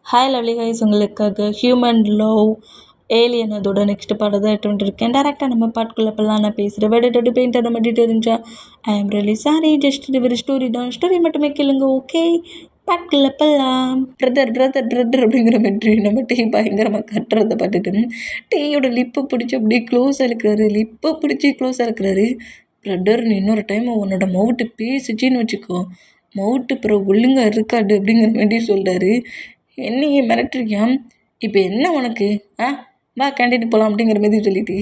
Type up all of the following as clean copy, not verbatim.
Hi lovely guys, உங்களுக்காக human love alien அதோட next பாடம் தான் எடுத்து வந்துருக்கேன். டேரெக்டாக நம்ம பாட்டுக்குள்ளே இப்போல்லாம் நான் பேசுகிறேன். வெடிட்டு பெயிண்ட் அதை மட்டும் தெரிஞ்சா I am really sorry, just இது ஒரு ஸ்டோரி தான். ஸ்டோரி மட்டுமே கேளுங்க, ஓகே? பாட்டுக்குள்ளே இப்போல்லாம் பிரதர் பிரதர் பிரதர் அப்படிங்கிற மாதிரி நம்ம டீ பயங்கரமாக கட்டுறதை பார்த்துட்டு டீயோட லிப்பை பிடிச்சி அப்படியே க்ளோஸாக இருக்கிறாரு. லிப்பை பிடிச்சி க்ளோஸாக இருக்கிறாரு. பிரதர்னு இன்னொரு டைம் உன்னோட மவுட்டு பேசிச்சின்னு வச்சுக்கோ, மவுட்டு பிறகு ஒழுங்காக இருக்காது அப்படிங்கிற மாதிரி சொல்கிறாரு. என்னையே மிரட்டுறியா? இப்போ என்ன உனக்கு? வா கேண்டீனுக்கு போகலாம் அப்படிங்கிற மாதிரி சொல்லிட்டு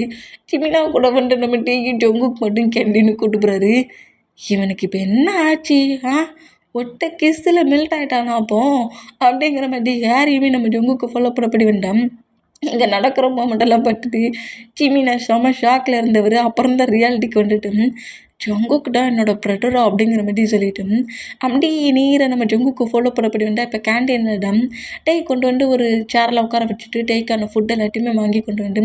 சிமினா கூட வந்துட்டு நம்ம டீக்கு ஜொங்குக்கு மட்டும் கேண்டீனுக்கு கூட்டு போகிறாரு. இவனுக்கு இப்போ என்ன ஆச்சு? ஒட்ட கிஸ்ஸில் மெல்ட் ஆகிட்டானா அப்போ அப்படிங்கிற மாதிரி யாரையுமே நம்ம ஜொங்குக்கு ஃபாலோ பண்ணப்படி வேண்டாம். இங்கே நடக்கிற மூமெண்டெல்லாம் பார்த்துட்டு சிமினா செம ஷாக்கில் இருந்தவர். அப்புறம் தான் ரியாலிட்டிக்கு வந்துட்டு ஜங்குக்குடா என்னோடய ப்ரெட்டரா அப்படிங்கிற மாதிரி சொல்லிட்டு அப்படி நீரை நம்ம ஜங்குக்கு ஃபாலோ பண்ணப்படி வந்தால் இப்போ கேண்டீனிடம் டேய் கொண்டு வந்து ஒரு சேரில் உட்கார வச்சுட்டு டேக்கான ஃபுட் எல்லாத்தையுமே வாங்கி கொண்டு வந்து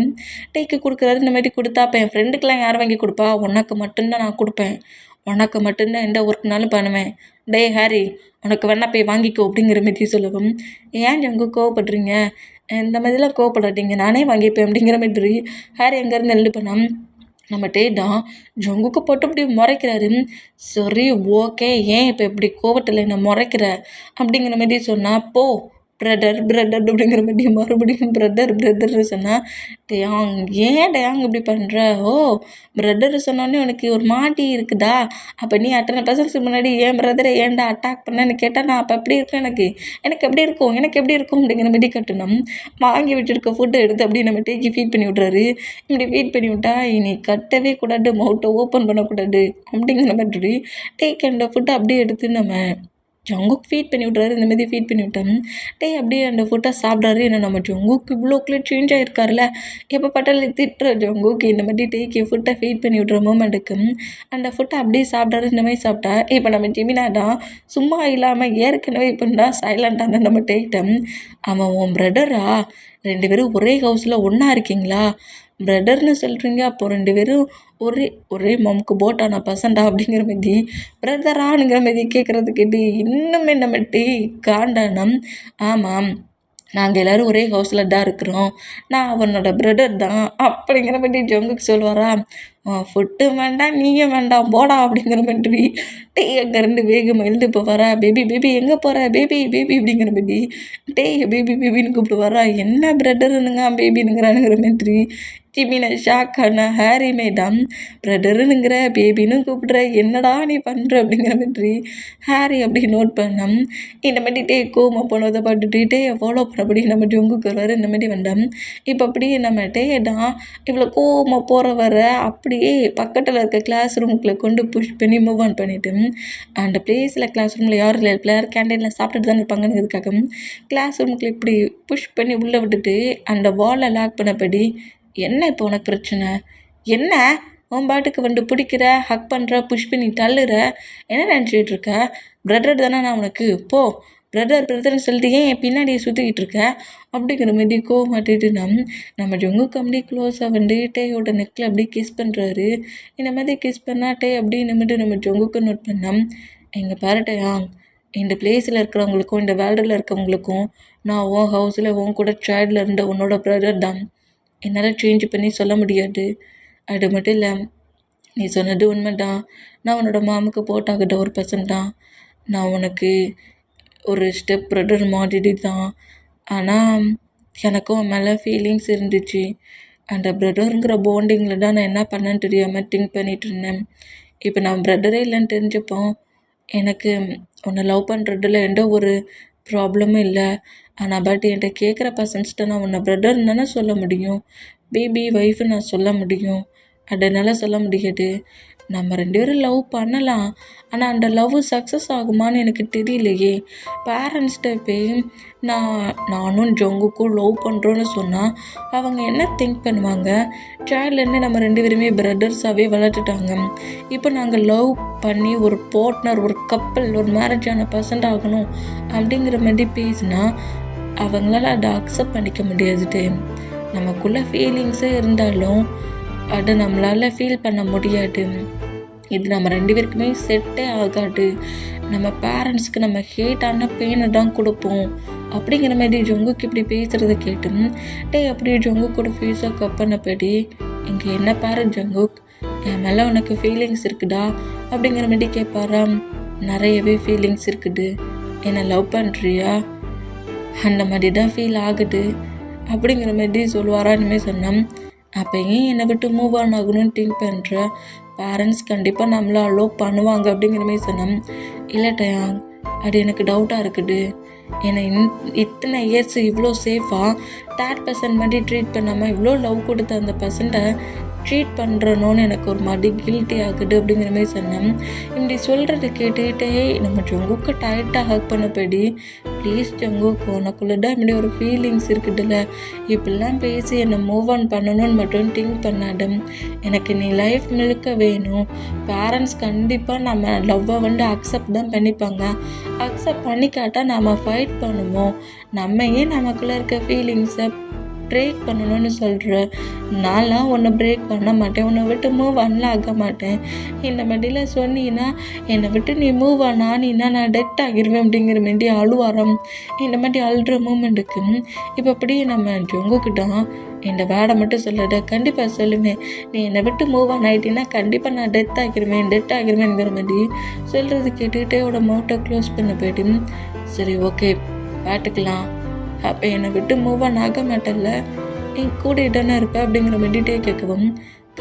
டேக்கு கொடுக்குறாரு. இந்த மாதிரி கொடுத்தா இப்போ என் ஃப்ரெண்டுக்கெலாம் யார் வாங்கி கொடுப்பா? உனக்கு மட்டும்தான் நான் கொடுப்பேன், உனக்கு மட்டும்தான் எந்த ஒர்க்னாலும் பண்ணுவேன். டே ஹாரி, உனக்கு வேணா போய் வாங்கிக்கோ அப்படிங்கிற மாதிரி சொல்லவும், ஏன் ஜங்கு கோவப்படுறீங்க? இந்த மாதிரிலாம் கோவப்படாதீங்க, நானே வாங்கிப்பேன் அப்படிங்கிற மாதிரி ஹாரி எங்கேருந்து எழுது பண்ணாம். நம்ம டேதான் ஜங்குக்கு போட்டு இப்படி முறைக்கிறாரு. சரி ஓகே, ஏன் இப்போ இப்படி கோவத்தில் என்ன முறைக்கிற அப்படிங்கிற மாதிரி சொன்னால், போ பிரதர் பிரதர் அப்படிங்கிற மாதிரி மறுபடியும் பிரதர் பிரதர்னு சொன்னால், டேயாங் ஏன் டேயாங் இப்படி பண்ணுற? ஓ பிரதர் சொன்னோடனே உனக்கு ஒரு மாட்டி இருக்குதா? அப்போ நீ அத்தனை பர்சன்ட்ஸுக்கு முன்னாடி ஏன் பிரதரை ஏன்டா அட்டாக் பண்ணேன்னு கேட்டால் நான் அப்போ எப்படி இருக்கேன்? எனக்கு எப்படி இருக்கும் அப்படிங்கிற மாதிரி கட்டணும். வாங்கி வச்சுருக்க ஃபுட்டை எடுத்து அப்படி நம்ம டேக்கி ஃபீட் பண்ணி விட்றாரு. இப்படி ஃபீட் பண்ணி விட்டா இனி கட்டவே கூடாது, மவுட்டை ஓப்பன் பண்ணக்கூடாது அப்படிங்கிற மாதிரி டேக் அந்த ஃபுட்டை அப்படியே எடுத்து நம்ம ஜங்குக்கு ஃபீட் பண்ணி விட்றாரு. இந்த மாதிரி ஃபீட் பண்ணி விட்டோம். அப்படியே அந்த ஃபுட்டை சாப்பிட்றாரு. ஏன்னா நம்ம ஜங்குக்கு இவ்வளோக்குள்ளே சேஞ்ச் ஆகிருக்காருல, எப்போ பட்டாலும் திட்டுற ஜங்குக்கு இந்த மாதிரி டேக்கு ஃபுட்டை ஃபீட் பண்ணி விட்ற மூமெண்ட்டுக்கு அந்த ஃபுட்டை அப்படியே சாப்பிட்றாரு. இந்த மாதிரி சாப்பிட்டா இப்போ நம்ம ஜிமினா தான் சும்மா இல்லாமல் ஏற்கனவே இப்போ தான் சைலண்டாக தான் நம்ம டேக்கிட்டோம். அவன் உன் பிரதரா? 2 பேரும் ஒரே ஹவுஸில் ஒன்றா இருக்கீங்களா? பிரதர்னு சொல்கிறீங்க, அப்போ 2 பேரும் ஒரே மம்முக்கு போட்டானா பசண்டா அப்படிங்கிற மாதிரி பிரதரானுங்கிற மாதிரி கேட்குறது கேட்டு இன்னுமே நம்ம டீ காண்டானம். ஆமாம், நாங்கள் எல்லோரும் ஒரே ஹவுஸில் தான் இருக்கிறோம், நான் அவனோட பிரதர் தான் அப்படிங்கிற மாதிரி ஜங்குக்கு சொல்லுவாரா. ஃபுட்டு வேண்டாம், நீயும் வேண்டாம், போடா அப்படிங்கிற மாதிரி டே அங்கேருந்து வேகமாக எழுந்து இப்போ வரா. பேபி பேபி எங்கே போகிற? பேபி பேபி அப்படிங்கிற மாதிரி டே பேபி பேபின்னு கூப்பிட்டு வரா. என்ன பிரதருனுங்க பேபினுங்கிறானுங்கிற மாதிரி ஜிமினா ஷாக்கான ஹாரி மேடம் பிரதருனுங்கிற பேபின்னு கூப்பிட்ற, என்னடா நீ பண்ணுற அப்படிங்கிற மாதிரி ஹாரி அப்படி நோட் பண்ணோம். இந்த மாதிரி டே கோமா போனதை பார்த்துட்டு டே ஃபாலோ பண்ணபடி நம்ம ஜொங்குக்கு வருவார். இந்த மாதிரி வந்தோம். இப்போ அப்படியே நம்ம டே தான் இவ்வளோ கோமா போகிற வர அப்படியே பக்கத்தில் இருக்க கிளாஸ் ரூமுக்குள்ளே கொண்டு புஷ் பண்ணி மூவ் ஆன் பண்ணிவிட்டு அந்த பிளேஸில் கிளாஸ் ரூமில் யாரும் இல்லை, பிள்ளையார் கேண்டீனில் சாப்பிட்டுட்டு தான் இருப்பாங்கங்கிறதுக்காக கிளாஸ் ரூமுக்குள்ளே இப்படி புஷ் பண்ணி உள்ளே விட்டுட்டு அந்த வாலை லாக் பண்ணபடி, என்ன இப்போ உனக்கு பிரச்சனை? என்ன உன் பாட்டுக்கு வந்து பிடிக்கிற, ஹக் பண்ணுற, புஷ் பண்ணி தள்ளுற, என்ன நினச்சிக்கிட்டு இருக்க? பிரதர் தானே நான் உனக்கு, போ பிரதர் பிரதர்னு சொல்லிட்டு ஏன் என் பின்னாடியே சுற்றிக்கிட்டு இருக்க அப்படிங்கிற மாதிரி மாட்டிட்டு நம்ம ஜொங்குக்கு அப்படியே க்ளோஸாக வந்து டேயோட நெக்கில் அப்படியே கிஸ் பண்ணுறாரு. இந்த மாதிரி கிஸ் பண்ணால் டே அப்படியே நிமிட்டு நம்ம ஜொங்குக்கு நோட் பண்ணோம். எங்கள் பாருட்டையா, இந்த பிளேஸில் இருக்கிறவங்களுக்கும் இந்த வேர்ல்டில் இருக்கிறவங்களுக்கும் நான் உன் ஹவுஸில் உன் கூட சைல்டில் இருந்த உன்னோட பிரதர் தான், என்னால் சேஞ்ச் பண்ணி சொல்ல முடியாது. அது மட்டும் இல்லை, நீ சொன்னது உண்மைதான், நான் உன்னோட மாமுக்கு போட்டாகிட்ட ஒரு பர்சன் தான், நான் உனக்கு ஒரு ஸ்டெப் பிரதர் மாதிரி தான். ஆனால் எனக்கும் மேலே ஃபீலிங்ஸ் இருந்துச்சு. அந்த பிரதருங்கிற பாண்டிங்கில் தான் நான் என்ன பண்ணேன்னு தெரியாமல் திங்க் பண்ணிகிட்டு இருந்தேன். இப்போ நான் பிரதரே இல்லைன்னு தெரிஞ்சப்போ எனக்கு உன்னை லவ் பண்ணுறதுல எந்த ஒரு ப்ராப்ளமும் இல்லை. ஆனால் பட் என்கிட்ட கேட்குற பர்சன்ஸ்கிட்ட நான் உன்னை பிரதர்னு தானே சொல்ல முடியும், பேபி ஒய்ஃபு நான் சொல்ல முடியும். அதனால் சொல்ல முடியாது. நம்ம 2 பேரும் லவ் பண்ணலாம், ஆனால் அந்த லவ் சக்ஸஸ் ஆகுமான்னு எனக்கு தெரியலையே. பேரண்ட்ஸ்கிட்ட போய் நானும் ஜங்குக்கும் லவ் பண்ணுறோன்னு சொன்னால் அவங்க என்ன திங்க் பண்ணுவாங்க? சைல்ட்லேருந்து நம்ம 2 பேருமே பிரதர்ஸாகவே வளர்த்துட்டாங்க. இப்போ நாங்கள் லவ் பண்ணி ஒரு பார்ட்னர், ஒரு கப்பல், ஒரு மேரேஜான பர்சன்ட் ஆகணும் அப்படிங்கிற மாதிரி பேசினா அவங்களால அதை அக்செப்ட் பண்ணிக்க முடியாது. நமக்குள்ளே ஃபீலிங்ஸே இருந்தாலும் அதை நம்மளால் ஃபீல் பண்ண முடியாது. இது நம்ம 2 பேருக்குமே செட்டே ஆகாது. நம்ம பேரண்ட்ஸ்க்கு நம்ம ஹேட்டான பெயினை தான் கொடுப்போம். அப்படிங்கிற மாதிரி ஜங்குக்கு இப்படி பேசுகிறத கேட்டு அப்படியே ஜங்குக்கோட ஃபேஸை கப் பண்ணப்படி இங்கே என்ன பாரு ஜங்குக், என் மேலே உனக்கு ஃபீலிங்ஸ் இருக்குடா அப்படிங்கிற மாதிரி கேட்பாரா. நிறையவே ஃபீலிங்ஸ் இருக்குது, என்னை லவ் பண்ணுறியா, அந்த மாதிரி தான் ஃபீல் ஆகுது அப்படிங்கிற மாதிரி சொல்லுவாரா. இனிமேல் சொன்னேன், அப்போ ஏன் என்னை விட்டு மூவ் ஆன் ஆகணும்னு திங்க் பண்ணுற, பேரண்ட்ஸ் கண்டிப்பாக நம்மளை அலோவ் பண்ணுவாங்க அப்படிங்கிற மாதிரி சொன்னேன். இல்லைட்டையா, அது எனக்கு டவுட்டாக இருக்குது, என்னை இத்தனை இயர்ஸ் இவ்வளோ சேஃபாக தேர்ட் பர்சன் மாதிரி ட்ரீட் பண்ணாமல் இவ்வளோ லவ் கொடுத்த அந்த பர்சன்ட்டை ட்ரீட் பண்ணுறனோன்னு எனக்கு ஒரு மாதிரி கில்ட்டி ஆகுது அப்படிங்கிற மாதிரி சொன்னேன். இப்படி சொல்கிறத கேட்டுக்கிட்டே நம்ம ஜங்குக்கு டைட்டாக ஹக் பண்ணப்படி, ப்ளீஸ் ஜங்குக்கு, உனக்குள்ளதான் இப்படி ஒரு ஃபீலிங்ஸ் இருக்குதுல்ல, இப்படிலாம் பேசி என்னை மூவ் ஆன் பண்ணணும்னு மட்டும் திங்க் பண்ணாத, எனக்கு நீ லைஃப் முழுக்க வேணும். பேரண்ட்ஸ் கண்டிப்பாக நம்ம லவ்வை அக்செப்ட் தான் பண்ணிப்பாங்க, அக்செப்ட் பண்ணிக்காட்டா நம்ம ஃபைட் பண்ணுவோம், நம்ம ஏன் நமக்குள்ளே இருக்க ஃபீலிங்ஸை பிரேக் பண்ணணும்னு சொல்கிற, நான்லாம் உன்னை பிரேக் பண்ண மாட்டேன், உன்னை விட்டு மூவ் ஆன்லாம் ஆக மாட்டேன், இந்த மாதிரிலாம் சொன்னீங்கன்னா என்னை விட்டு நீ மூவ் ஆனானீன்னா நான் டெட் ஆகிடுவேன் அப்படிங்கிற மாரி அழுவாரம். இந்த மாதிரி அழுற மூமெண்ட்டுக்கு இப்போ அப்படியே நம்ம ஜங்குக்கிட்டோம், இந்த வேடை மட்டும் சொல்லட, கண்டிப்பாக சொல்லுவேன், நீ என்னை விட்டு மூவ் ஆன் ஆகிட்டீங்கன்னா கண்டிப்பாக நான் டெத் ஆகிடுவேங்கிற மாதிரி சொல்கிறது கேட்டுக்கிட்டே அவட மவுட்டை க்ளோஸ் பண்ண போயிட்டு, சரி ஓகே பாட்டுக்கலாம், அப்போ என்னை விட்டு மூவ் ஆன் ஆக மாட்டேன்ல, நீ கூடகிட்டானே இருப்பேன் அப்படிங்கிற மாதிரிட்டே கேட்கவும்,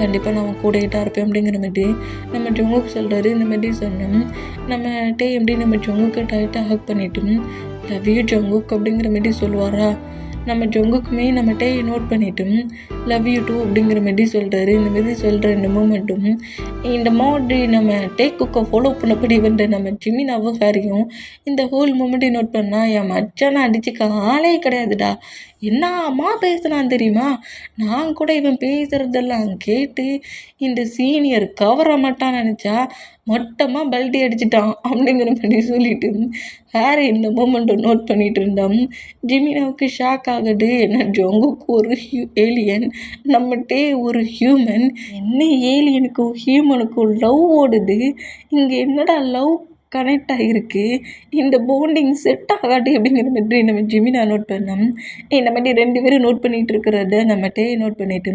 கண்டிப்பாக நான் கூடகிட்டா இருப்பேன் அப்படிங்கிற மாதிரி நம்ம ஜங்குக்கு சொல்கிறாரு. இந்த மாதிரி சொன்னோம், நம்ம எப்படி நம்ம ஜங்குக்கு டைட்டாக ஹக் பண்ணிட்டோம், லவ் யூ ஜங்குக் அப்படிங்கிற மாதிரி சொல்லுவாரா. நம்ம ஜங்குக்குமே நம்மகிட்ட நோட் பண்ணிட்டோம், லவ் யூ டூ அப்படிங்கிற மாதிரி சொல்கிறாரு. இந்த மாதிரி சொல்கிற இந்த மூமெண்ட்டும் இந்த மாதிரி நம்ம டேக்குக்கை ஃபாலோ பண்ணப்படி நம்ம ஜிமினாவும் ஹாரியும் இந்த ஹோல் மூமெண்ட்டை நோட் பண்ணால், என் மச்சானை அடிச்சுக்க ஆளே கிடையாதுடா, என்னம்மா பேசுனான் தெரியுமா, நான் கூட இவன் பேசுகிறதெல்லாம் கேட்டு இந்த சீனியர் கவர மாட்டான்னு நினச்சா மொட்டமாக பல்ட்டி அடிச்சிட்டான் அப்படிங்கிற மாதிரி சொல்லிட்டு ஹாரி இந்த மூமெண்ட்டை நோட் பண்ணிகிட்டு இருந்தான். ஜிமினாவுக்கு ஷாக் ஆகுது, என்ன ஜங்குக்கு ஒரு ஏலியன், நம்மகிட்டே ஒரு ஹியூமன், என்ன ஏலியனுக்கும் ஹியூமனுக்கும் லவ் ஓடுது, இங்கே என்னடா லவ் கனெக்ட் ஆகிருக்கு, இந்த போண்டிங் செட் ஆகாது அப்படிங்கிற மாதிரி நம்ம ஜிமினா நோட் பண்ணோம். இந்த மாதிரி 2 பேரும் நோட் பண்ணிகிட்டு இருக்கிறத நம்மகிட்டே நோட் பண்ணிவிட்டு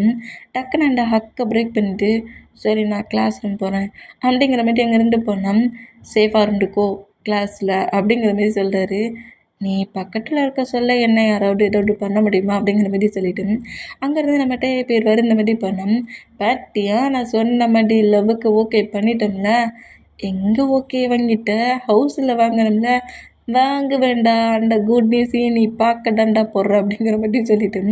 டக்குன்னு அந்த ஹக்கை பிரேக் பண்ணிவிட்டு, சரி நான் கிளாஸ் ரூம் போகிறேன் அப்படிங்கிற மாதிரி அங்கேருந்து போனோம். சேஃபாக இருந்துக்கோ கிளாஸில் அப்படிங்கிற மாதிரி சொல்கிறாரு. நீ பக்கத்தில் இருக்க சொல்ல என்ன யாராவது ஏதாவது பண்ண முடியுமா அப்படிங்கிற மாதிரி சொல்லிவிட்டு அங்கேருந்து நம்மகிட்ட பேர் இந்த மாதிரி பண்ணோம். பாட்டியா நான் சொன்ன மாதிரி லவ்வுக்கு ஓகே பண்ணிட்டோம்ல, எங்கே ஓகே வாங்கிட்ட, ஹவுஸில் வாங்கினோம்ல, வாங்க வேண்டாம், அந்த குட் நியூஸையும் நீ பார்க்கதாண்டா போடுற அப்படிங்கிற மாதிரி சொல்லிட்டு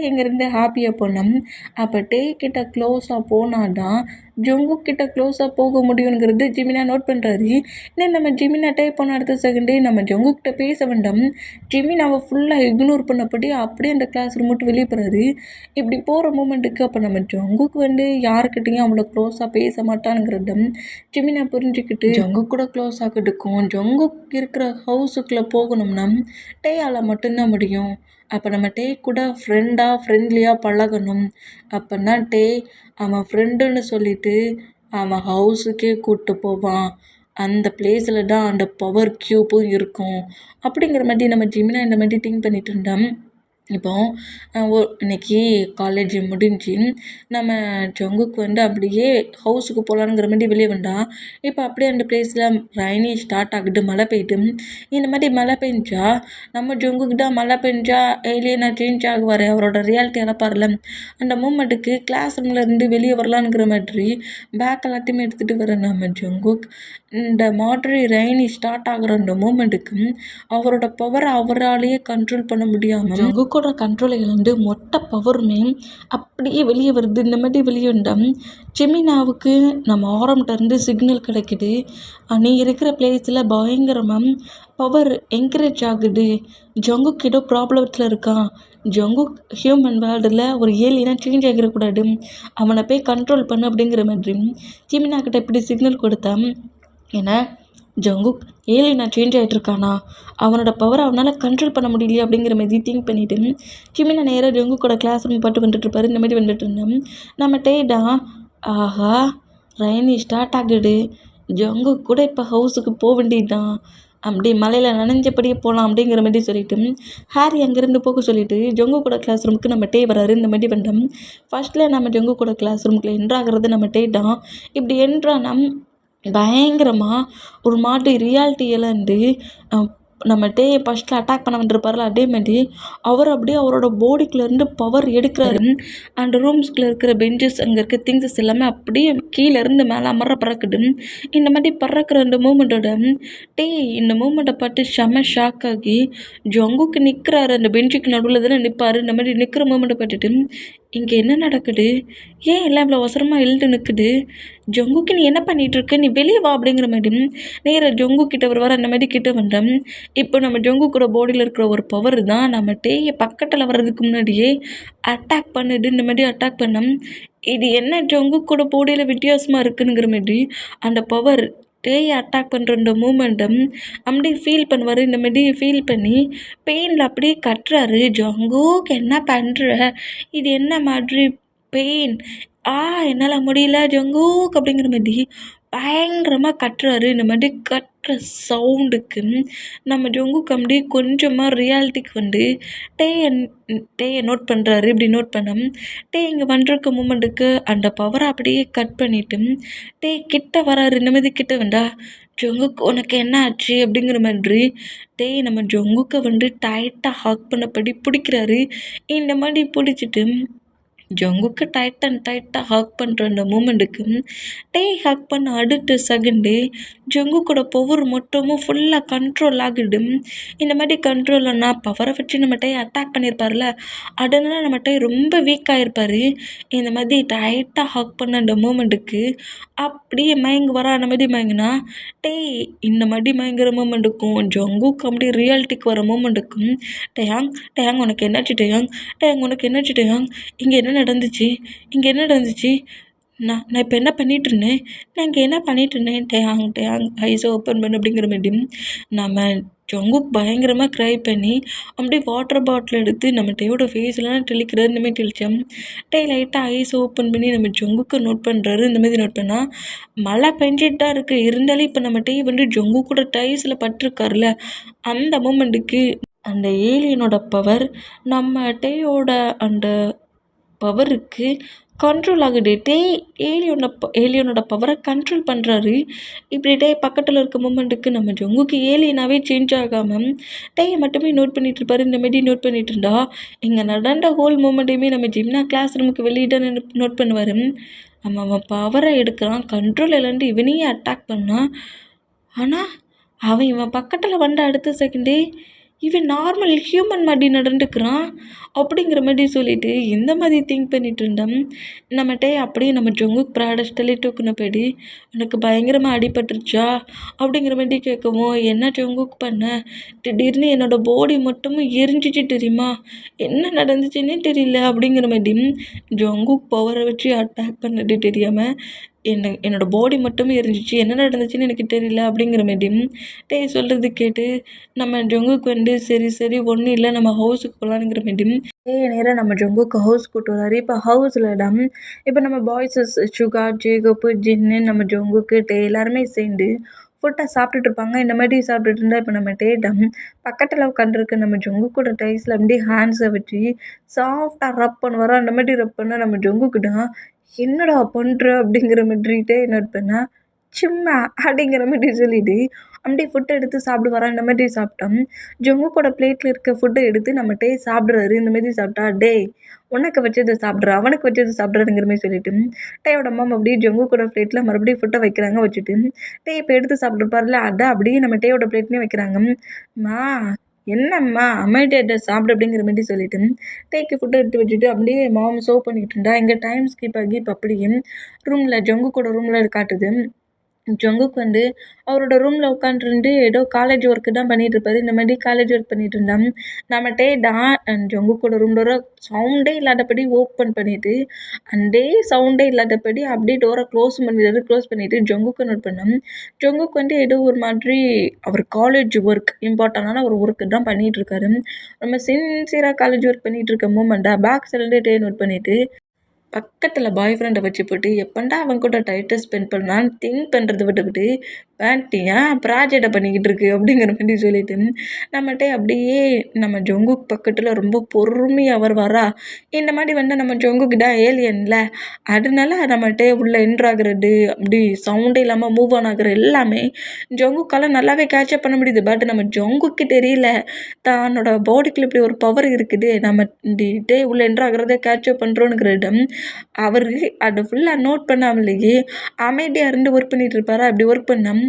இங்கேருந்து ஹாப்பியாக போனோம். அப்போ கிட்ட க்ளோஸாக போனாதான் ஜங்குக் கிட்ட க்ளோஸாக போக முடியுங்கிறது ஜிமினா நோட் பண்ணுறாரு. இன்னும் நம்ம ஜிமினா போன அடுத்த செகண்டே நம்ம ஜங்குக்கிட்ட பேச வேண்டாம், ஜிமினாவை ஃபுல்லாக இக்னோர் பண்ணப்படி அப்படியே அந்த கிளாஸ் ரூம் மட்டும் வெளியே போகிறாரு. இப்படி போகிற மூமெண்ட்டுக்கு அப்போ நம்ம ஜங்குக்கு யாருக்கிட்டையும் அவ்வளோ க்ளோஸாக பேச மாட்டானுங்கிறத ஜிமினா புரிஞ்சுக்கிட்டு ஜங்குக் கூட க்ளோஸ் ஆகிட்டுக்கும், ஜங்குக் இருக்கிற ஹவுஸுக்குள்ளே போகணும்னா டேயால் மட்டும்தான் முடியும். அப்போ நம்ம கூட ஃப்ரெண்ட்லியாக பழகணும். அப்போன்னா அவன் ஃப்ரெண்டுன்னு சொல்லிட்டு அவன் ஹவுஸுக்கே கூப்பிட்டு போவான், அந்த பிளேஸில் தான் அந்த பவர் க்யூப்பும் இருக்கும் அப்படிங்கிற மாதிரி நம்ம ஜிமினா இந்த மாதிரி திங்க் பண்ணிட்டு இருந்தோம். இப்போது இன்னைக்கு காலேஜ் முடிஞ்சு நம்ம ஜங்குக்கு அப்படியே ஹவுஸுக்கு போகலான்ங்கிற மாதிரி வெளியே வந்தால், இப்போ அப்படியே அந்த பிளேஸில் ரெய்னி ஸ்டார்ட் ஆகுது, மழை பெய்யுது. இந்த மாதிரி மழை பெஞ்சா நம்ம ஜங்குக்கு தான் மழை பெஞ்சா ஏலியனாக சேஞ்ச் ஆகுவார், அவரோட ரியாலிட்டி இழப்பார்ல. அந்த மூமெண்ட்டுக்கு கிளாஸ் ரூம்லேருந்து வெளியே வரலான்ங்கிற மாதிரி பேக் எல்லாத்தையுமே எடுத்துகிட்டு வர நம்ம ஜங்குக் இந்த மாதிரி ரெய்னி ஸ்டார்ட் ஆகிற அந்த மூமெண்ட்டுக்கு அவரோட பவரை அவராலேயே கண்ட்ரோல் பண்ண முடியாமல் ஜங்குக்கோட கண்ட்ரோலை இழந்து மொட்டை பவருமே அப்படியே வெளியே வருது. இந்த மாதிரி வெளியே வந்தால் ஜெமினாவுக்கு நம்ம ஆரம்பிட்டேருந்து சிக்னல் கிடைக்குது, நீ இருக்கிற பிளேஸில் பயங்கரமாக பவர் என்கரேஜ் ஆகுது, ஜங்குக் ஏதோ ப்ராப்ளத்தில் இருக்கான், ஜங்குக் ஹியூமன் வேர்ல்டில் ஒரு ஏலியனாக சேஞ்ச் ஆகிடக்கூடாது, அவனை போய் கண்ட்ரோல் பண்ணு அப்படிங்கிற மாதிரி ஜெமினா கிட்ட இப்படி சிக்னல் கொடுத்தேன். ஏன்னா ஜங்குக் ஏலியனா சேஞ்ச் ஆகிட்ருக்கானா, அவனோட பவரை அவனால் கண்ட்ரோல் பண்ண முடியலையே அப்படிங்கிற மாதிரி திங்க் பண்ணிவிட்டு ஜிமினா நேராக ஜங்குக்கோட கிளாஸ் ரூம் பாட்டு வந்துட்டுருப்பாரு. இந்த மாதிரி வந்துட்டு இருந்தோம். நம்ம டேடா ஆஹா ரெய்னி ஸ்டார்ட் ஆகுது, ஜங்குக் கூட இப்போ ஹவுஸுக்கு போக வேண்டியதுதான், அப்படி மழையில் நனைஞ்சபடியே போகலாம் அப்படிங்கிற மாதிரி சொல்லிட்டு ஹாரி அங்கேருந்து போக சொல்லிட்டு ஜொங்கு கூட கிளாஸ் ரூமுக்கு நம்ம டே வராரு. இந்த மாதிரி பண்ணிட்டோம். ஃபர்ஸ்ட்டில் நம்ம ஜொங்கு கூட கிளாஸ் ரூமுக்குள்ள என்ட்ராகிறது நம்ம டே தான். இப்படி என்ட்ரானா பயங்கரமாக ஒரு மாதிரி ரியாலிட்டி இழந்து நம்ம டேயை ஃபஸ்ட்டில் அட்டாக் பண்ண வந்திருப்பார்ல, அதே மாதிரி அவர் அப்படியே அவரோட பாடிக்குள்ளேருந்து பவர் எடுக்கிறாரு. அந்த ரூம்ஸ்குள்ளே இருக்கிற பெஞ்சஸ், அங்கே இருக்க திங்ஸஸ் எல்லாமே அப்படியே கீழேருந்து மேலே அமர பறக்குது. இந்த மாதிரி பறக்கிற அந்த மூமெண்ட்டோட டே இந்த மூமெண்ட்டை பார்த்து செம ஷாக் ஆகி ஜங்குக்கு நிற்கிறாரு. அந்த பெஞ்சுக்கு நடுவில் தானே நிற்பார். இந்த மாதிரி நிற்கிற மூமெண்ட்டை பார்த்துட்டு இங்கே என்ன நடக்குது, ஏன் எல்லாம் இவ்வளோ அவசரமாக எழுந்து நிற்குது, ஜங்குக்கு நீ என்ன பண்ணிகிட்ருக்க, நீ வெளியே வா அப்படிங்கிற மாதிரி நேராக ஜங்கு கிட்ட வருவார். அந்த மாதிரி கிட்ட வந்தோம். இப்போ நம்ம ஜங்கு கூட பாடியில் இருக்கிற ஒரு பவர் தான் நம்ம டேயை பக்கத்தில் வர்றதுக்கு முன்னாடியே அட்டாக் பண்ணுது. இந்த மாதிரி அட்டாக் பண்ணோம். இது என்ன ஜங்கு கூட பாடியில் வித்தியாசமாக இருக்குங்கிற மாதிரி அந்த பவர் டேயை அட்டாக் பண்ணுற இந்த மூமெண்ட்டம் அப்படியே ஃபீல் பண்ணுவார். இந்த மாதிரி ஃபீல் பண்ணி பெயினில் அப்படியே கட்டுறாரு. ஜங்குக்கு என்ன பண்ணுற, இது என்ன மாதிரி பெயின், என்னால் முடியல ஜங்குக் அப்படிங்கிற மாதிரி பயங்கரமாக கட்டுறாரு. இந்த மாதிரி கட்டுற சவுண்டுக்கு நம்ம ஜங்குக்கு அப்படியே கொஞ்சமாக ரியாலிட்டிக்கு வந்து டேயை நோட் பண்ணுறாரு. இப்படி நோட் பண்ணோம். டே இங்கே வந்துருக்க மூமெண்ட்டுக்கு அந்த பவரை அப்படியே கட் பண்ணிவிட்டு டே கிட்ட வராரு. இந்த மாதிரி கிட்ட வந்தா ஜங்குக்கு உனக்கு என்ன ஆச்சு அப்படிங்கிற மாதிரி நம்ம ஜங்குக்கை வந்து டைட்டாக ஹக் பண்ணபடி பிடிக்கிறாரு. இந்த மாதிரி பிடிச்சிட்டு ஜங்குக்கு டைட்டாக ஹக் பண்ணுற அந்த மூமெண்ட்டுக்கு ஹக் பண்ண அடுத்த செகண்டு ஜங்குக்கோட பவர் மொத்தமும் ஃபுல்லாக கண்ட்ரோல் ஆகிடு. இந்த மாதிரி கண்ட்ரோல் ஆனால் பவரை வச்சு நம்ம அட்டாக் பண்ணியிருப்பார்ல, அதனால நம்ம ரொம்ப வீக் ஆகிருப்பார். இந்த மாதிரி டைட்டாக ஹக் பண்ண அந்த மூமெண்ட்டுக்கு அப்படியே மயங்கு வர அந்த மாதிரி மயங்குனா இந்த மாதிரி மயங்குற மூமெண்ட்டுக்கும் ஜங்குக்கு அப்படியே ரியாலிட்டிக்கு வர மூமெண்ட்டுக்கும் டயாங் உனக்கு என்னாச்சு டயாங் உனக்கு என்னாச்சு டயாங், இங்கே என்ன நடந்துச்சு நான் இப்போ என்ன பண்ணிகிட்ருந்தேன், நான் இங்கே என்ன பண்ணிகிட்ருந்தேன், டயாங் ஐஸை ஓப்பன் பண்ணு அப்படிங்கிற மாதிரி நம்ம ஜங்குக் பயங்கரமாக க்ரை பண்ணி அப்படியே வாட்டர் பாட்டில் எடுத்து நம்ம டேயோட ஃபேஸ்லாம் தெளிக்கிறாரு. இந்தமாதிரி தெளித்தோம். லைட்டாக ஐஸ் ஓப்பன் பண்ணி நம்ம ஜங்குக்கை நோட் பண்ணுறாரு. இந்தமாதிரி நோட் பண்ணால் மழை பெஞ்சிட்டு தான் இருக்குது. இருந்தாலும் இப்போ நம்ம டே வந்து ஜங்குக்கோட டைஸில் பட்டிருக்காருல, அந்த மூமெண்ட்டுக்கு அந்த ஏலியனோட பவர் நம்ம டேயோட அந்த பவருக்கு கண்ட்ரோல் ஆகுது. ஏலியனோட பவரை கண்ட்ரோல் பண்ணுறாரு. இப்படி பக்கத்தில் இருக்க மூமெண்ட்டுக்கு நம்ம ஜங்குக்கு ஏலியனாகவே சேஞ்ச் ஆகாமல் டேயை மட்டுமே நோட் பண்ணிகிட்டு இருப்பார். இந்த மாதிரி நோட் பண்ணிகிட்டு இருந்தா இங்கே நடந்த ஹோல் மூமெண்ட்டையுமே நம்ம ஜிம்னா கிளாஸ் ரூமுக்கு வெளியிட நோட் பண்ணுவார். அவன் பவரை எடுக்கிறான், கண்ட்ரோல் இல்லாண்டு இவனையே அட்டாக் பண்ணான். ஆனால் இவன் பக்கத்தில் வந்த அடுத்த செகண்டே இவன் நார்மல் ஹியூமன் மாதிரி நடந்துக்கிறான் அப்படிங்கிற மாதிரி சொல்லிட்டு இந்த மாதிரி திங்க் பண்ணிட்டு இருந்தோம். நம்மகிட்ட அப்படியே நம்ம ஜங்குக் ப்ராடக்ட் தள்ளி தூக்குனபடி எனக்கு பயங்கரமாக அடிபட்டுருச்சா அப்படிங்கிற மாதிரி கேட்கவும், என்ன ஜங்குக் பண்ண, திடீர்னு என்னோடய பாடி மட்டும் எரிஞ்சிச்சு தெரியுமா, என்ன நடந்துச்சுன்னே தெரியல அப்படிங்கிற மாதிரி ஜங்குக் பவரை வச்சு அட்டாக் பண்ணது தெரியாமல் என்னோடய பாடி மட்டுமே எரிஞ்சிச்சு, என்ன நடந்துச்சுன்னு எனக்கு தெரியல அப்படிங்கிற மாதிரி சொல்கிறது கேட்டு நம்ம ஜங்குக்கு வந்து சரி ஒன்றும் இல்லை நம்ம ஹவுஸுக்கு போகலான்ங்கிற மாதிரி நேராக நம்ம ஜங்குக்கு ஹவுஸ் கூட்டு வராரு. இப்போ ஹவுஸில் இப்போ நம்ம பாய்ஸஸ் சுகா, ஜேகப்பு, ஜின்னு, நம்ம ஜங்குக்கு எல்லாருமே சேர்ந்து ஃபுட்டை சாப்பிட்டுட்டு இருப்பாங்க. இந்த மாதிரி சாப்பிட்டுட்டு இருந்தால் இப்போ நம்ம பக்கத்தில் உட்காந்துருக்க நம்ம ஜங்குக்கோட டைஸில் அப்படியே ஹேண்ட்ஸை வச்சு சாஃப்டாக ரப் பண்ணுவாரோ. அந்த மாதிரி ரப் பண்ணால் நம்ம ஜங்குக்கிட்ட என்னடா பண்ணுற அப்படிங்கிற மாதிரிட்டே நோட் பண்ணால் சும்மா அப்படிங்கிற மாதிரி சொல்லிட்டு அப்படியே ஃபுட்டை எடுத்து சாப்பிடுவாரா. இந்த மாதிரி சாப்பிட்டோம். ஜங்குக்கோட பிளேட்டில் இருக்க ஃபுட்டை எடுத்து நம்ம சாப்பிட்றாரு. இந்த மாதிரி சாப்பிட்டா உனக்கு வச்சதை சாப்பிட்றா, அவனுக்கு வச்சதை சாப்பிட்றாருங்கிற மாதிரி சொல்லிட்டு டேயோட அம்மா அப்படியே ஜங்குக்கோட பிளேட்டில் மறுபடியும் ஃபுட்டை வைக்கிறாங்க. வச்சுட்டு இப்போ எடுத்து சாப்பிட்ருப்பார்ல, அதை அப்படியே நம்ம டேயோட பிளேட்லேயே வைக்கிறாங்க. என்னம்மா அமைதியாக சாப்பிடு அப்படிங்கிற மாதிரி சொல்லிட்டு ஃபுட்டை எடுத்து வச்சுட்டு அப்படியே மாம் சர்வ் பண்ணிக்கிட்டு இருந்தா. இங்கே டைம் ஸ்கிப் ஆகி இப்போ அப்படியே ரூமில் ஜங்குக்கோட ரூமில் காட்டுது. ஜங்குக் வந்து அவரோட ரூமில் உட்காந்துருந்து ஏதோ காலேஜ் ஒர்க்கு தான் பண்ணிகிட்ருப்பாரு. இந்த மாதிரி காலேஜ் ஒர்க் பண்ணிகிட்டு இருந்தான். நம்ம ஜங்குக்கோட ரூம் டோரை சவுண்டே இல்லாதபடி ஓப்பன் பண்ணிவிட்டு சவுண்டே இல்லாதபடி அப்படியே டோரை க்ளோஸ் பண்ணிவிட்டு ஜங்குக்கை நோட் பண்ணோம். ஜங்குக் வந்து ஏதோ ஒரு மாதிரி அவர் காலேஜ் ஒர்க் இம்பார்ட்டண்டான ஒரு ஒர்க்கு தான் பண்ணிகிட்ருக்காரு. நம்ம சின்சியராக காலேஜ் ஒர்க் பண்ணிகிட்டு இருக்க மூமெண்ட்டாக பேக் சைட்லேயே நோட் பண்ணிவிட்டு பக்கத்தில் பாய் ஃப்ரெண்டை வச்சு போட்டு எப்பண்டா அவன் கூட டைட்டை ஸ்பெண்ட் பண்ணான்னு திங்க் பண்ணுறதை விட்டுவிட்டு பேண்டியா ப்ராஜெக்டை பண்ணிக்கிட்டு இருக்கு அப்படிங்கிற மாதிரி சொல்லிட்டு நம்மகிட்ட அப்படியே நம்ம ஜொங்குக் பக்கத்தில் ரொம்ப பொறுமையாக வருவாரா. இந்த மாதிரி வந்து நம்ம ஜொங்குக்கு தான் ஏலியன்ல, அதனால நம்மகிட்ட உள்ள என்ட்ராகிறது அப்படி சவுண்டே இல்லாமல் மூவ் ஆன் ஆகிற எல்லாமே ஜொங்குக்கால் நல்லாவே கேட்சப் பண்ண முடியுது. பட் நம்ம ஜொங்குக்கு தெரியல தன்னோட பாடிக்குள்ள இப்படி ஒரு பவர் இருக்குது, நம்ம டே உள்ள என்ட்ராகிறத கேட்சப் பண்ணுறோன்னுங்கிற இடம் அவர் அதை ஃபுல்லாக நோட் பண்ணாமலேயே அமைதியாக இருந்து ஒர்க் பண்ணிகிட்டு இருப்பாரா. அப்படி ஒர்க் பண்ணால்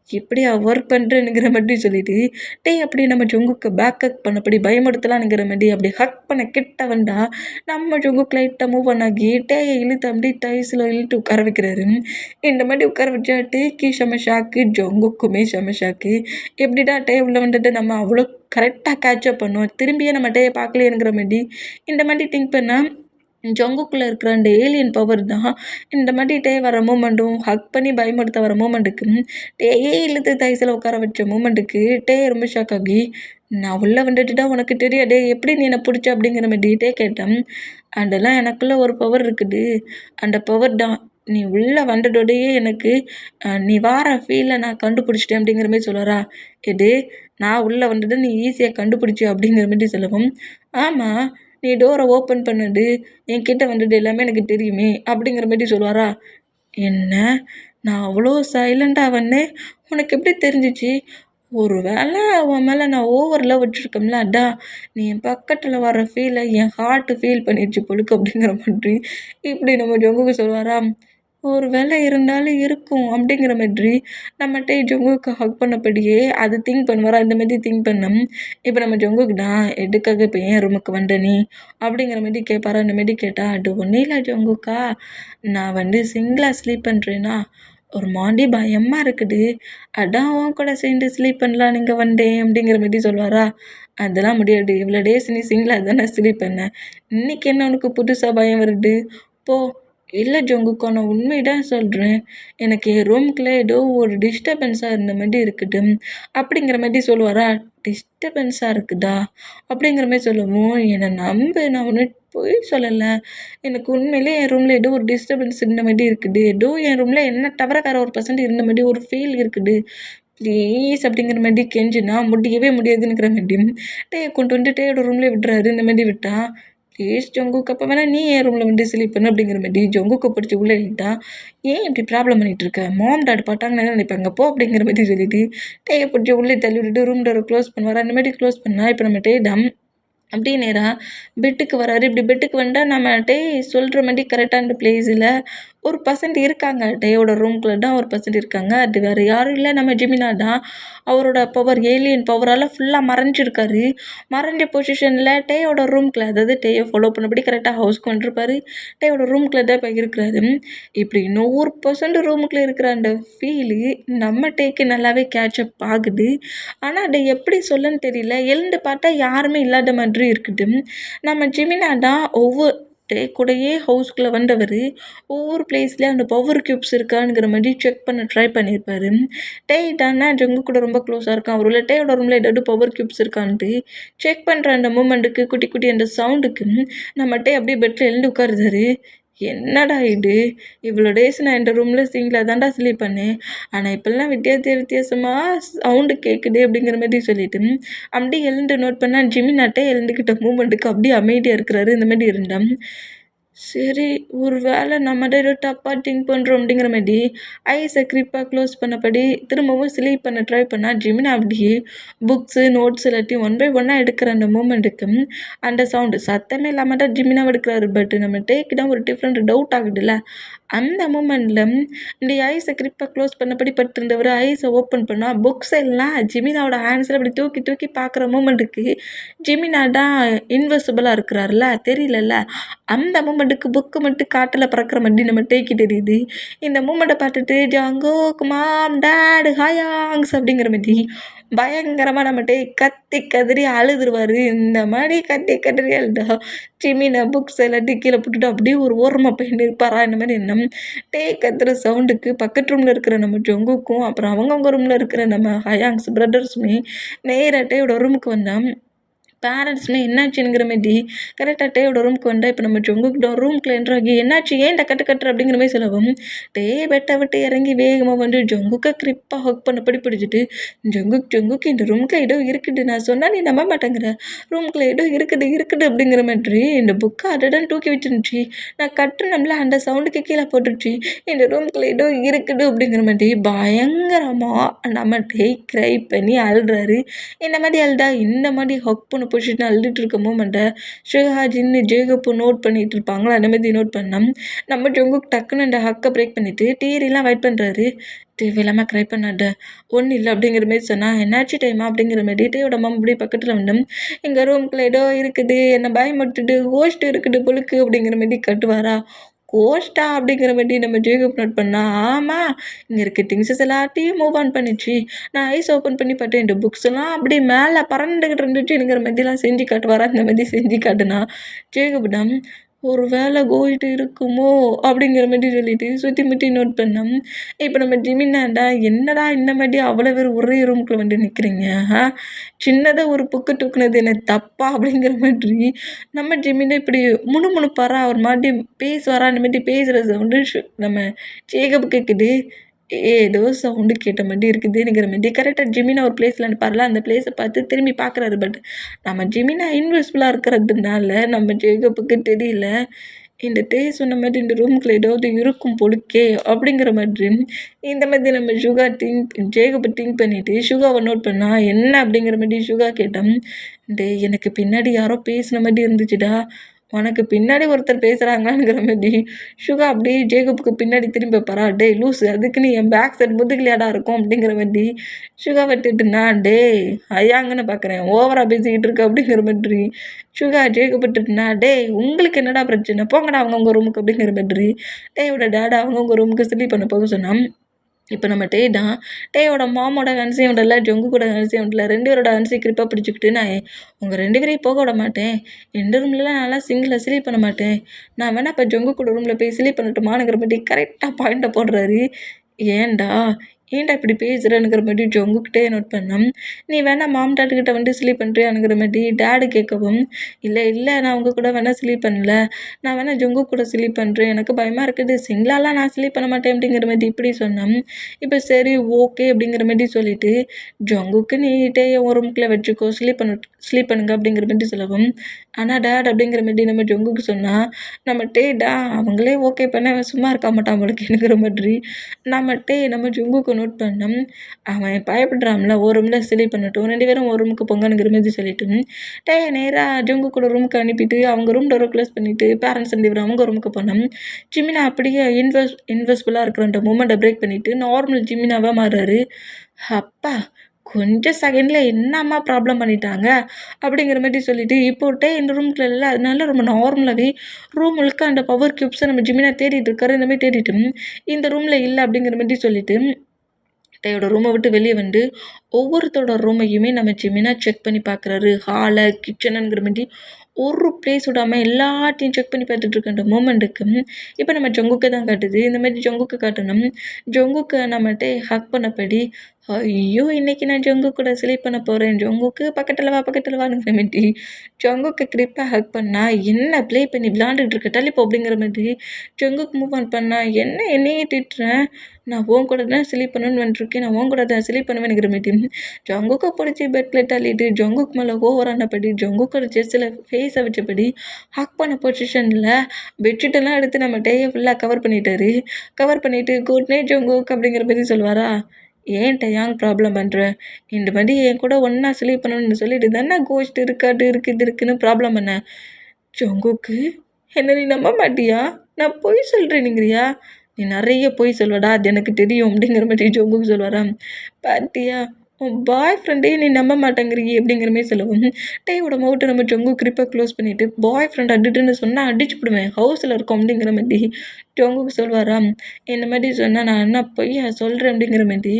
எப்படியா ஒர்க் பண்ணுறேனுங்கிற மாதிரி சொல்லிட்டு அப்படி நம்ம ஜொங்குக்கு பேக்கப் பண்ணப்படி பயமுடுத்தலாம்ங்கிற மாதிரி அப்படி ஹக் பண்ண கிட்ட வந்தா நம்ம ஜொங்குக்கு லைட்டாக மூவ் பண்ணாகி டேயை இழுத்து அப்படி டைஸில் இழுத்து உட்கார வைக்கிறாரு. இந்த மாதிரி உட்கார வச்சா டேக்கு செம ஷாக்கு, ஜொங்குக்குமே செம ஷாக்கு. எப்படிடா டே உள்ள வந்துட்டு நம்ம அவ்வளோ கரெக்டாக கேட்சப் பண்ணோம், திரும்பியே நம்ம டேயை பார்க்கலையேங்கிற மாதிரி இந்த மாதிரி திங்க் பண்ணால் ஜொங்குக்குள்ளே இருக்கிற அந்த ஏலியன் பவர் தான் இந்த மாதிரி டே வர மூமெண்ட்டும் ஹக் பண்ணி பயமுடுத்த வர மூமெண்ட்டுக்கு டேயே இழுத்து தைசில் உட்கார வச்ச மூமெண்ட்டுக்கு டே ரொம்ப ஷாக் ஆகி, நான் உள்ளே வந்துட்டுட்டா உனக்கு தெரியாதே எப்படி நீ என்னை பிடிச்ச அப்படிங்கிற மாதிரி டே கேட்டேன். அதெல்லாம் எனக்குள்ளே ஒரு பவர் இருக்குது, அந்த பவர் தான் நீ உள்ளே வந்ததோடையே எனக்கு நீ வார ஃபீலை நான் கண்டுபிடிச்சிட்டேன் அப்படிங்கிற மாதிரி சொல்லுறா. எது நான் உள்ளே வந்தது நீ ஈஸியாக கண்டுபிடிச்சி அப்படிங்கிற மாதிரி சொல்லவும், ஆமாம் நீ டோரை ஓப்பன் பண்ணது என்கிட்ட வந்தது எல்லாமே எனக்கு தெரியுமே அப்படிங்கிற மாதிரி சொல்லுவாரா. என்ன நான் அவ்வளோ சைலண்டாக வந்தேன், உனக்கு எப்படி தெரிஞ்சிச்சு? ஒரு வேளை உன் மேலே நான் ஓவர் லவ் வச்சுருக்கோம்ல, அதான் நீ என் பக்கத்தில் வர ஃபீலை என் ஹார்ட்டு ஃபீல் பண்ணிடுச்சு பொழுக்கு அப்படிங்கிற மாதிரி இப்படி நம்ம ஜொங்குக்கு சொல்லுவாரா. ஒரு வேளை இருந்தாலும் இருக்கும் அப்படிங்கிற மாதிரி நம்மகிட்ட ஜொங்குக்கு ஹக் பண்ணபடியே அது திங்க் பண்ணுவாரா. இந்த மாதிரி திங்க் பண்ணோம். இப்போ நம்ம ஜொங்குக்கு தான் எதுக்காக இப்போ ஏன் ரூமுக்கு வந்த நீ அப்படிங்கிற மாதிரி கேட்பாரா. இந்த மாதிரி கேட்டால் அது ஒன்றும் இல்லை ஜொங்குக்கா, நான் வந்து சிங்கிளாக ஸ்லீப் பண்ணுறேன்னா ஒரு மாண்டி பயமாக இருக்குது, அதான் உன் கூட சேர்ந்து ஸ்லீப் பண்ணலாம் நீங்கள் வந்தேன் அப்படிங்கிற மாதிரி சொல்லுவாரா. அதெல்லாம் முடியாது, இவ்வளோ டேஸ் நீ சிங்கிளாக தானே ஸ்லீப் பண்ண, இன்றைக்கி என்ன உனக்கு புதுசாக பயம் வருது போ. இல்லை ஜொங்குக்கா நான் உண்மை தான் சொல்கிறேன், எனக்கு என் ரூம்குள்ளே ஏதோ ஒரு டிஸ்டர்பன்ஸாக இருந்த மாதிரி இருக்குது அப்படிங்கிற மாதிரி சொல்லுவாரா. டிஸ்டர்பன்ஸாக இருக்குதா அப்படிங்கிற மாதிரி சொல்லவும், என்னை நம்பு நான் ஒன்று பொய் சொல்லலை, எனக்கு உண்மையிலே என் ரூமில் ஏதோ ஒரு டிஸ்டர்பன்ஸ் இருந்த மாதிரி இருக்குது, ஏதோ என் ரூமில் என்ன தவிர வேறு ஒரு பர்சன்ட் இருந்த மாதிரி ஒரு ஃபீல் இருக்குது, ப்ளீஸ் அப்படிங்கிற மாதிரி கெஞ்சுனா முடியவே முடியாதுங்கிற மாதிரி டேயை கொண்டு வந்து டேயோட ரூம்லேயே விட்டுறாரு. இந்த மாதிரி விட்டா ப்ளீஸ் ஜொங்குக்கு அப்போ வேணா நீ என் ரூமில் வந்து ஸ்லீப் பண்ணு அப்படிங்கிற மாதிரி ஜொங்குக்கு பிடிச்சி உள்ளே இழுத்தா, ஏன் இப்படி ப்ராப்ளம் பண்ணிகிட்டு இருக்க, மாம் டாட் பார்த்தாங்கன்னு என்ன நினைப்பாங்க போ அப்படிங்கிற மாதிரி சொல்லிட்டு டேயை பிடிச்சி உள்ளே தள்ளி விட்டுட்டு ரூம் டோரை க்ளோஸ் பண்ணுவார். அந்த மாதிரி க்ளோஸ் பண்ணால் இப்போ நம்ம டே தான் அப்படியே நேராக பெட்டுக்கு வராரு. இப்படி பெட்டுக்கு வந்தால் நம்ம டே சொல்கிற மாதிரி கரெக்டான பிளேஸில் ஒரு பர்சன்ட் இருக்காங்க, டேயோட ரூம்குள்ளே தான் ஒரு பர்சன்ட் இருக்காங்க. அது வேறு யாரும் இல்லை, நம்ம ஜெமினா தான். அவரோட பவர் ஏலியன் பவரால் ஃபுல்லாக மறைஞ்சிருக்காரு. மறைஞ்ச பொசிஷனில் டேயோட ரூம்குள்ளே, அதாவது டேயை ஃபாலோ பண்ணபடி கரெக்டாக ஹவுஸ்க்கு வந்துருப்பாரு, டேயோட ரூம்குள்ளே தான் இப்போ இருக்கிறாரு. இப்படி 100% ரூமுக்குள்ளே இருக்கிற அந்த ஃபீலு நம்ம டேக்கு நல்லாவே கேட்சப் ஆகுது. ஆனால் அதை எப்படி சொல்லன்னு தெரியல, எழுந்து பார்த்தா யாருமே இல்லாத மாதிரி இருக்குது. நம்ம ஜெமினா தான் ஒவ்வொரு டே கூடயே ஹவுஸ்குள்ளே வந்தவர் ஒவ்வொரு பிளேஸ்லேயும் அந்த பவர் க்யூப்ஸ் இருக்கானுங்கிற மாதிரி செக் பண்ண ட்ரை பண்ணியிருப்பாரு. டே தானே ஜொங்கு கூட ரொம்ப க்ளோஸாக இருக்கான், அவரோட டேயோட ரூமில் ஏதாவது பவர் க்யூப்ஸ் இருக்கான்ட்டு செக் பண்ணுற அந்த மூமெண்ட்டுக்கு குட்டி குட்டி அந்த சவுண்டுக்கு நம்ம டே அப்படியே பெட்டில் எழுந்து உட்காருதாரு. என்னடா இது, இவ்வளோ டேஸ் நான் இந்த ரூமில் சிங்கிளாக தான்டா ஸ்லீப் பண்ணேன், ஆனால் இப்போல்லாம் வித்தியாசமாக சவுண்டு கேட்குது அப்படிங்கிற மாதிரி சொல்லிட்டு அப்படியே எழுந்து நோட் பண்ணால் ஜிமினாட்டே எழுந்துக்கிட்ட மூமெண்ட்டுக்கு அப்படியே அமைதியாக இருக்கிறாரு. இந்த மாதிரி இருந்தால் சரி ஒரு வேளை நம்ம தான் ஏதோ தப்பாக திங்க் பண்ணுறோம் அப்படிங்கிற மாதிரி ஐஸை க்ரிப்பாக க்ளோஸ் பண்ணபடி திரும்பவும் ஸ்லீப் பண்ண ட்ரை பண்ணால் ஜிமினா அப்படியே புக்ஸு நோட்ஸ் எல்லாத்தையும் ஒன் பை ஒன்னாக எடுக்கிற அந்த மூமெண்ட்டுக்கு அந்த சவுண்டு சத்தமே இல்லாமல் தான் ஜிமினாவை எடுக்கிறாரு. பட் நம்ம டேக்கு தான் ஒரு டிஃப்ரெண்ட் டவுட் ஆகுதுல்ல, அந்த மூமெண்ட்டில் இப்படி ஐஸை க்ரிப்பாக க்ளோஸ் பண்ணபடி பட்டிருந்தவர் ஐஸை ஓப்பன் பண்ணால் புக்ஸ் எல்லாம் ஜிமினாவோட ஹேண்ட்ஸில் அப்படி தூக்கி தூக்கி பார்க்குற மூமெண்ட்டுக்கு ஜிமினா தான் இன்விசிபிளாக இருக்கிறாருல, தெரியலல்ல, அந்த மூமெண்ட்டுக்கு புக்கு மட்டும் காட்டில் பறக்கிற மாதிரி நம்ம டேக்கி தெரியுது. இந்த மூமெண்ட்டை பார்த்துட்டு ஜங்குக் மாம் டாட் ஹயாங்ஸ் அப்படிங்கிற மாதிரி பயங்கரமாக நம்ம டே கத்தி கதறி அழுதுருவார். இந்த மாதிரி கத்தி கதறி அழுதா ஜிமினா புக்ஸ் எல்லாத்தையும் கீழே போட்டுட்டு அப்படியே ஒரு ஓரமாக போய் நிற்பாரா. இந்த மாதிரி என்ன டே கத்துற சவுண்டுக்கு பக்கத்து ரூமில் இருக்கிற நம்ம ஜொங்குக்கும் அப்புறம் அவங்கவுங்க ரூமில் இருக்கிற நம்ம ஹயாங்ஸ் பிரதர்ஸுமே நேராக டேயோட ரூமுக்கு வந்தால் பேரண்ட்ஸுமே என்னாச்சுங்கிற மாரி கரெக்டாக டேயோட ரூமுக்கு வந்தால் இப்போ நம்ம ஜொங்குக்கிட்ட ரூம்குள்ள என்ட்ராகி என்னாச்சு ஏன்டா கட்டுற அப்படிங்கிற மாதிரி சொல்லவும் டே பெட்டை விட்டு இறங்கி வேகமாக வந்து ஜொங்குக்கை கிரிப்பாக ஹக் பண்ண பிடிச்சிட்டு ஜொங்குக்கு இந்த ரூமுக்குள்ள ஏதோ இருக்குது நான் சொன்னால் நீ நம்ப மாட்டேங்கிற ரூமுக்குள்ள ஏதோ இருக்குது அப்படிங்கிற மாதிரி இந்த புக்கை அதடன் தூக்கி வச்சிருந்துச்சு நான் கட்டுனம்ல அந்த சவுண்டுக்கு கீழே போட்டுருச்சு இந்த ரூமுக்குள்ள ஏதோ இருக்குது அப்படிங்கிற மாதிரி பயங்கரமாக நம்ம டே க்ரை பண்ணி அழுறாரு. இந்த மாதிரி அழுதா இந்த மாதிரி ஹக் பண்ண பொசிஷன் அழுதுட்டு இருக்க மூமெண்ட்டை ஷுஹாஜின்னு ஜேகப்பு நோட் பண்ணிட்டு இருப்பாங்களா அந்த மாதிரி நோட் பண்ணோம். நம்ம ஜொங்குக்கு டக்குன்னு அந்த ஹக்கை பிரேக் பண்ணிட்டு டீரெலாம் வெயிட் பண்ணுறாரு. தேவையில்லாமல் க்ரை பண்ணாத ஒன்றும் இல்லை அப்படிங்கிற மாரி சொன்னால் என்னாச்சு டைமா அப்படிங்கிற மாதிரி டேயோட அம்மா அப்படியே பக்கத்தில் வந்தோம். எங்கள் ரூமுக்குள்ள ஏதோ இருக்குது என்னை பயமுறுத்துட்டு கோஸ்ட் இருக்குது பொழுக்கு அப்படிங்கிற மாதிரி கட்டுவாரா கோஸ்டா அப்படிங்கிற மாதிரி நம்ம ஜேகப் நோட் பண்ணா ஆமாம் இங்கே இருக்க திங்ஸஸ் எல்லாத்தையும் மூவ் ஆன் பண்ணிச்சு நான் ஐஸ் ஓப்பன் பண்ணி பார்த்தேன் இந்த புக்ஸ் எல்லாம் அப்படி மேலே பறந்துக்கிட்டு இருந்துச்சுங்கிற மாதிரிலாம் செஞ்சு காட்டுவாரா இந்த மாதிரி செஞ்சு காட்டுனா ஜேகப்டம் ஒரு வேலை கோயிட்டு இருக்குமோ அப்படிங்கிற மாதிரி சொல்லிட்டு சுற்றி முற்றி நோட் பண்ணோம். இப்போ நம்ம ஜிமினாண்டா என்னடா இந்த மாதிரி அவ்வளோ பேர் ஒரே ரூமுக்குள்ள வந்து நிற்கிறீங்க சின்னதாக ஒரு புக்கு தூக்குனது என்ன தப்பா அப்படிங்கிற மாதிரி நம்ம ஜிமினை இப்படி முணுமுணுப்பாரா ஒரு மாதிரி பேசுவாரா அந்த மாதிரி பேசுகிற சவுண்டு நம்ம ஜேகப் கேட்குது ஏதோ சவுண்டு கேட்ட மாதிரி இருக்குதுங்கிற மாதிரி கரெக்டாக ஜிமினா ஒரு பிளேஸில் அனுப்பார்ல அந்த பிளேஸை பார்த்து திரும்பி பார்க்குறாரு. பட் நம்ம ஜிமினா இன்விசிபிளாக இருக்கிறதுனால நம்ம ஜேகப்புக்கு தெரியல இந்த டே சொன்ன மாதிரி இந்த ரூமுக்குள்ள ஏதாவது இருக்கும் பொழுக்கே அப்படிங்கிற மாதிரி இந்த மாதிரி நம்ம சுகா ஜேகப்பை திங்க் பண்ணிவிட்டு சுகாவை நோட் பண்ணால் என்ன அப்படிங்கிற மாதிரி சுகா கேட்டோம். டே எனக்கு பின்னாடி யாரோ பேசின மாதிரி இருந்துச்சுடா உனக்கு பின்னாடி ஒருத்தர் பேசுகிறாங்களாங்கிற மாதிரி சுகா அப்படியே ஜேகப்புக்கு பின்னாடி திரும்பி வைப்பாரா டே லூஸ் அதுக்குன்னு என் பேக் சைட் முதுகிலியாடா இருக்கும் அப்படிங்கிற மாதிரி சுகா விட்டுட்டுனா டே ஐயாங்கன்னு பார்க்குறேன் ஓவராக பேசிக்கிட்டு இருக்கு அப்படிங்கிற மாதிரி சுகா ஜேகப்பட்டுட்டுனா டே உங்களுக்கு என்னடா பிரச்சனை போங்கடா அவங்கவுங்க ரூமுக்கு அப்படிங்கிற மாதிரி டேயோட டேடா அவங்கவுங்க ரூமுக்கு ஸ்லீப் பண்ண போக சொன்னான். இப்போ நம்ம டே தான் டேயோட மாமோட ஹன்சியும் விடல ஜொங்கு கூட ஹன்சியும் விடல 2 பேரோட ஹன்சி கிரிப்பாக பிடிச்சிக்கிட்டு நான் உங்கள் 2 பேரையும் போக விட மாட்டேன் எந்த ரூம்லலாம் நல்லா சிங்கில் ஸ்லீப் பண்ண மாட்டேன் நான் வேணா இப்போ ஜொங்கு கூட ரூமில் போய் ஸ்லீப் பண்ணட்டுமானுங்கிற மாதிரி கரெக்டாக பாயிண்ட்டை போடுறாரு. ஏன்டா இப்படி பேசுகிறேனுங்கிற மாதிரி ஜொங்குக்கிட்டே நோட் பண்ணோம். நீ வேணா மாம் டாட்டுக்கிட்ட வந்து ஸ்லீப் பண்ணுறியானுங்கிற மாதிரி டேடு கேட்கவும் இல்லை நான் உங்கள் கூட வேணா ஸ்லீப் பண்ணல நான் வேணா ஜொங்கு கூட ஸ்லீப் பண்ணுறேன் எனக்கு பயமாக இருக்குது சிங்கிளாலாம் நான் ஸ்லீப் பண்ண மாட்டேன் அப்படிங்கிற மாதிரி இப்படி சொன்னோம். இப்போ சரி ஓகே அப்படிங்கிற மாதிரி சொல்லிவிட்டு ஜொங்குக்கு நீட்டே ஒரு ரூமுக்குள்ளே வச்சுக்கோ ஸ்லீப் பண்ணுங்க அப்படிங்கிற மாதிரி சொல்லவும் ஆனால் டேட் அப்படிங்கிற மாதிரி நம்ம ஜொங்குக்கு சொன்னால் நம்ம டேடா அவங்களே ஓகே பண்ண சும்மா இருக்க மாட்டான் அவங்களுக்கு எனக்குற மாதிரி நம்ம ஜொங்குக்கு நோட் பண்ணோம். அவன் பயப்படுறான்ல ஒரு ரூமில் ஸ்லீப் பண்ணட்டும் 2 பேரும் ஒரு ரூமுக்கு போங்கங்கிற மாதிரி சொல்லிட்டு நேராக ஜொங்கு கூட ரூமுக்கு அனுப்பிட்டு அவங்க ரூம் டோரை க்ளோஸ் பண்ணிவிட்டு பேரண்ட்ஸ் வந்து அவங்க ரூமுக்கு போனோம். ஜிமினா அப்படியே இன்வெஸ்ட்ஃபுல்லாக இருக்கிற மூமெண்ட்டை பிரேக் பண்ணிவிட்டு நார்மல் ஜிமினாவாக மாறுறாரு. அப்பா கொஞ்சம் செகண்டில் என்னம்மா ப்ராப்ளம் பண்ணிட்டாங்க அப்படிங்கிற மாதிரி சொல்லிவிட்டு இப்போட்டே இந்த ரூமுக்குள்ள இல்லை அதனால ரொம்ப நார்மலாகவே ரூம் முழுக்க அந்த பவர் க்யூப்ஸை நம்ம ஜிமினா தேடிட்டு இருக்காரு இந்த மாதிரி தேடிட்டு இந்த ரூமில் இல்லை அப்படிங்கிற மாதிரி சொல்லிவிட்டு டேயோட ரூமை விட்டு வெளியே வந்து ஒவ்வொருத்தரோட ரூமையுமே நம்ம ஜிமினா செக் பண்ணி பார்க்குறாரு ஹாலை கிச்சனுங்கிற மாதிரி ஒரு பிளேஸ் விடாமல் எல்லாத்தையும் செக் பண்ணி பார்த்துட்ருக்க அந்த மூமெண்ட்டுக்கு இப்போ நம்ம ஜொங்குக்கு தான் காட்டுது இந்த மாதிரி ஜொங்குக்கு காட்டணும் ஜொங்குக்கு நம்மகிட்ட ஹக் பண்ணபடி ஐயோ இன்றைக்கி நான் ஜொங்கு கூட ஸ்லீப் பண்ண போகிறேன் ஜொங்குக்கு பக்கத்தில் வாங்கிற மாதிரி ஜொங்குக்கு கிரிப்பாக ஹக் பண்ணால் என்ன ப்ளே பண்ணி விளாண்டுட்டு இருக்க தள்ளிப்போ அப்படிங்கிற மாதிரி ஜொங்குக்கு மூவ் ஆன் பண்ணால் என்னையே திட்டுறேன் நான் உன் கூட தான் ஸ்லீப் பண்ணணும்னு வந்துருக்கேன் நான் உன் கூட தான் ஸ்லீப் பண்ணுவேனுங்கிற மாதிரி ஜொங்குக்கு பிடிச்சி பெட்டில் தள்ளிட்டு ஜொங்குக்கு மேலே ஓவரானபடி ஜொங்குக்கோட செஸ்ஸில் ஃபேஸை வச்சபடி ஹக் பண்ண பொசிஷனில் பெட்ஷீட்டெல்லாம் எடுத்து நம்ம டேயை ஃபுல்லாக கவர் பண்ணிவிட்டு குட் நைட் ஜொங்குக்கு அப்படிங்கிற மாதிரி சொல்லுவாரா ஏன்ட்ட ஏன் ப்ராப்ளம் பண்ணுற இந்த மாதிரி என் கூட ஒன்றா ஸ்லீப் பண்ணணும்னு சொல்லிட்டு தானே கோஸ்ட் இருக்குன்னு ப்ராப்ளம் பண்ண ஜொங்குக்கு என்ன நீ நம்ப மாட்டியா நான் பொய் சொல்கிறேனுங்கிறியா நீ நிறைய பொய் சொல்வடா அது எனக்கு தெரியும் அப்படிங்கிற மாதிரி ஜொங்குக்கு சொல்லுவாரா பாத்தியா உன் பாய் ஃப்ரெண்டே நீ நம்ப மாட்டேங்கிறீ அப்படிங்கிற மாதிரி சொல்லுவோம் டேயோட மவுட்டை நம்ம ஜொங்கு கிரிப்பாக க்ளோஸ் பண்ணிவிட்டு பாய் ஃப்ரெண்ட் அடிட்டுன்னு சொன்னால் அடிச்சு விடுவேன் ஹவுஸில் இருக்கோம் அப்படிங்கிற மாதிரி ஜொங்குக்கு சொல்வாரா இந்த மாதிரி சொன்னால் நான் என்ன பொய்யா சொல்கிறேன் அப்படிங்கிற மாதிரி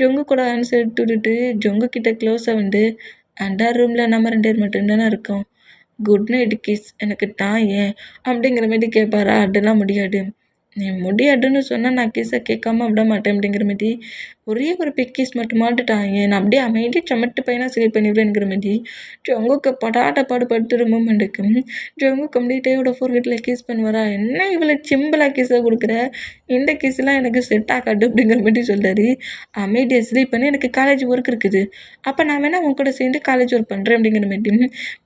ஜொங்கு கூட ஆன்சர் எடுத்து விட்டுட்டு ஜொங்கு கிட்ட க்ளோஸாக வந்து அண்டர் ரூமில் நம்ம 2 பேர் மட்டும்தானே இருக்கோம் குட் நைட் கிஸ் எனக்கு ஏன் அப்படிங்கிற மாதிரி கேட்பாரா அதெல்லாம் முடியாது நீ முடியாதுன்னு சொன்னால் நான் கிஸ்ஸை கேட்காம விட மாட்டேன் அப்படிங்கிற மாதிரி ஒரே ஒரு பிக் கிஸ் மட்டும் மாட்டுட்டான் நான் அப்படியே அமைதி சமட்டு பையனாக செலக்ட் பண்ணிவிடுவேங்கிற மாதிரி ஜங்குக்கு படாட்ட பாடுபடுத்துகிற மூமெண்ட்டுக்கு ஜங்கு கம்ப்ளீட்டாக ஃபோர்கெட்டில் கிஸ் பண்ணுவாரா. என்ன இவ்வளோ சிம்பிளாக கிஸ்ஸை கொடுக்குற, இந்த கிஸ்லாம் எனக்கு செட் ஆகாது அப்படிங்கிற மாதிரி சொல்கிறாரு. அமைதியாக ஸ்லீப் பண்ணி எனக்கு காலேஜ் ஒர்க் இருக்குது, அப்போ நான் வேணா உன் கூட சேர்ந்து காலேஜ் ஒர்க் பண்ணுறேன் அப்படிங்கிற மாதிரி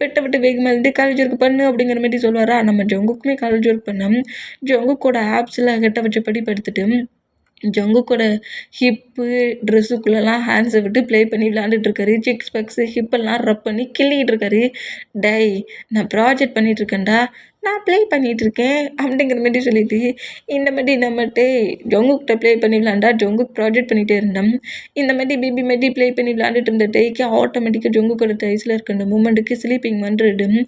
விட்டு வேகமாக இருந்து காலேஜ் ஒர்க் பண்ணு அப்படிங்கிற மாதிரி சொல்லுவாரா. நம்ம ஜங்குக்குமே காலேஜ் ஒர்க் பண்ணோம். ஜங்குக்கோட ஆப்ஸில் கெட்ட வச்சு படிப்படுத்திட்டு ஜங்குக்கோட ஹிப்பு ட்ரெஸ்ஸுக்குள்ளெல்லாம் ஹேண்ட்ஸை விட்டு ப்ளே பண்ணி விளாண்டுட்ருக்காரு. சிக்ஸ் பக்ஸு ஹிப்பெல்லாம் ரப் பண்ணி கிள்ளிகிட்டு இருக்காரு. டை நான் ப்ராஜெக்ட் பண்ணிகிட்ருக்கேன்டா, நான் ப்ளே பண்ணிகிட்ருக்கேன் அப்படிங்கிற மாதிரி சொல்லிட்டு இந்த மாதிரி நம்மகிட்ட ஜங்குக்கிட்ட ப்ளே பண்ணி விளாண்டா ஜங்குக்கு ப்ராஜெக்ட் பண்ணிகிட்டே இருந்தோம். இந்த மாதிரி பிபி மாதிரி ப்ளே பண்ணி விளாண்டுட்டு இருந்த டைக்கு ஆட்டோமேட்டிக்காக ஜங்குக்கோட டைஸில் இருக்க அந்த மூமெண்ட்டுக்கு ஸ்லீப்பிங் வந்துடும்.